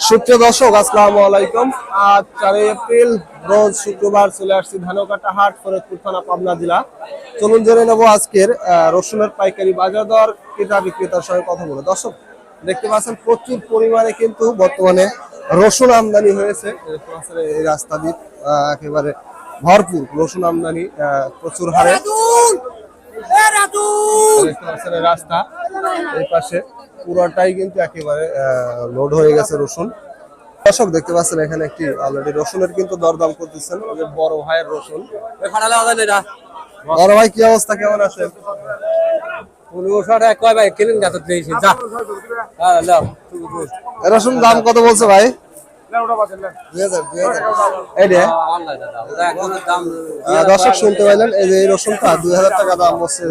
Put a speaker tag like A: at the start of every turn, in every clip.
A: সুপ্রিয় দর্শক, আসসালামু আলাইকুম। আজ 4 এপ্রিল রোজ শুক্রবার চলে আসছি ধানকাটা হাট, ফরিদপুর থানা, পাবনা জেলা। চলুন জেনে নেব আজকের রসুনের পাইকারি বাজার দর, ক্রেতা বিক্রেতার সঙ্গে কথা বলে। দর্শক দেখতে পাচ্ছেন প্রচুর পরিমাণে কিন্তু বর্তমানে রসুন আমদানি হয়েছে। এই রাস্তা দিয়ে একেবারে ভরপুর রসুন আমদানি প্রচুর হারে। দেখতে পাচ্ছেন রাস্তা এই পাশে পুরোটাই কিন্তু একেবারে লোড হয়ে গেছে রসুন। দর্শক দেখতে পাচ্ছেন এখানে একটি অলরেডি রসুনের কিন্তু দরদাম করতেছেন ওই যে বড় ভাইয়ের রসুন। বড় ভাই কি অবস্থা, কেমন আছে? রসুন দাম কত বলছে ভাই? দর্শক শুনতে পাইলেন, এই যে এই রসুনটা 2000 টাকা দাম বলছে।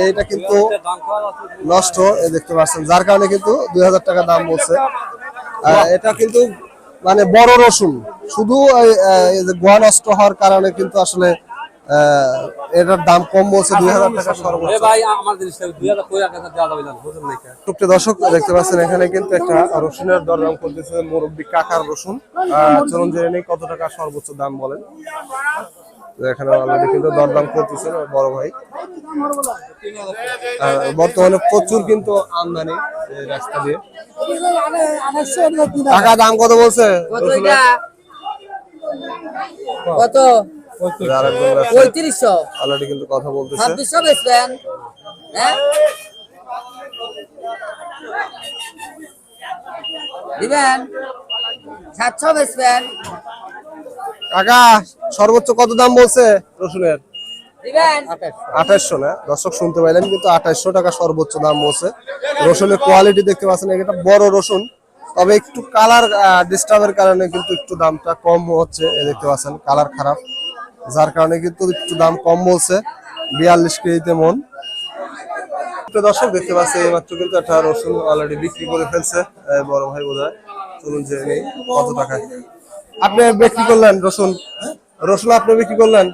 A: এইটা কিন্তু নষ্ট দেখতে পাচ্ছেন, যার কারণে কিন্তু 2000 টাকা দাম বলছে। এটা কিন্তু মানে বড় রসুন, শুধু গোয়া নষ্ট হওয়ার কারণে কিন্তু আসলে এটার দাম কম বলছে 2000 টাকা সর্বোচ্চ। দর্শক দেখতে পাচ্ছেন এখানে কিন্তু একটা রসুনের দরদাম করতেছে মুরব্বী কাকার রসুন। চলুন জেনে নেই কত টাকা সর্বোচ্চ দাম বলেন। এখানে অলরেডি কিন্তু দরদাম করতেছে বড় ভাই। বর্তমানে প্রচুর কিন্তু আমদানি রাস্তা দিয়ে। টাকা দাম কত বলছে?
B: কত? 3500
A: অলরেডি কিন্তু কথা বলতেছে।
B: 2600 বেচবেন? হ্যাঁ দিবেন? 700 বেচবেন?
A: কাকা সর্বোচ্চ কত দাম বলছে রসুনের?
B: দিবেন
A: 2800 না? দর্শক শুনতে পাইলেন, কিন্তু 2800 টাকা সর্বোচ্চ দাম বলছে। রসুনের কোয়ালিটি দেখতে পাচ্ছেন, এটা বড় রসুন, তবে একটু কালার ডিস্টার্বের কারণে কিন্তু একটু দামটা কম হচ্ছে। দেখতে পাচ্ছেন কালার খারাপ, যার কারণে কিন্তু একটু দাম কম বলছে। 42 কেজিতে মন। দর্শক দেখতে পাচ্ছি এইমাত্র কিন্তু একটা রসুন অলরেডি বিক্রি করে ফেলছে বড় ভাই বোধহয়। চলুন জেনে নেই কত টাকা আপনি বিক্রি করলেন রসুন। রসুন আপনি বিক্রি করলেন?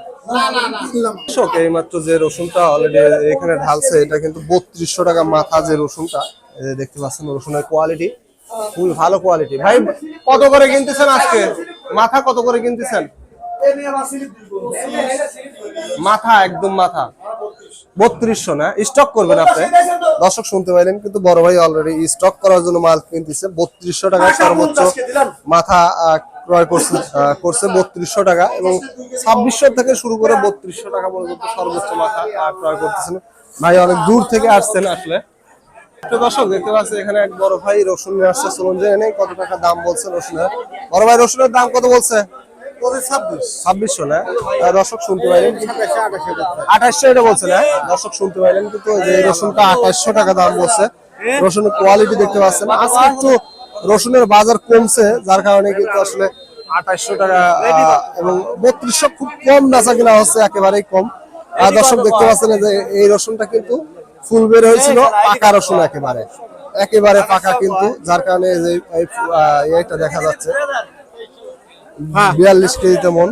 A: এইমাত্র যে রসুনটা অলরেডি এখানে ঢালছে, এটা কিন্তু 3200 টাকা মাথা। যে রসুনটা দেখতে পাচ্ছেন, রসুনের কোয়ালিটি খুবই ভালো কোয়ালিটি। ভাই কত করে কিনতেছেন আজকে? মাথা কত করে কিনতেছেন? মাথা একদম মাথা 3200 না? স্টক করবেন আপনি? দর্শক শুনতে পাইলেন, কিন্তু বড় ভাই অলরেডি স্টক করার জন্য মাল কিনতেছে। 3200 টাকা সর্বোচ্চ মাথা ক্রয় করছে 3200 টাকা, এবং 2600 থেকে শুরু করে 3200 টাকা পর্যন্ত সর্বোচ্চ মাথা ক্রয় করতেছেন। ভাই অনেক দূর থেকে আসছেন আসলে। দর্শক দেখতে পাচ্ছি এখানে এক বড় ভাই রসুন নিয়ে আসছে। চলুন জেনে কত টাকা দাম বলছে রসুনের। বড় ভাই রসুনের দাম কত বলছে? 2600 না? দর্শক শুনতে পাইলেন, 2800 এটা বলছে না? দর্শক শুনতে পাইলেন, কিন্তু এই রসুনটা 2800 টাকা দাম বলছে। রসুনের কোয়ালিটি দেখতে পাচ্ছেন। আজকে একটু রসুনের বাজার কমছে, যার কারণে কিন্তু আসলে 2800 টাকা এবং 3200 খুব কম বেচা কিনা হচ্ছে, একেবারেই কম। দর্শক দেখতে পাচ্ছেন যে এই রসুনটা কিন্তু ফুল বের হয়েছিল, পাকা রসুন, একেবারে পাকা, কিন্তু যার কারণে এইটা দেখা যাচ্ছে 42 কেজিতে মন।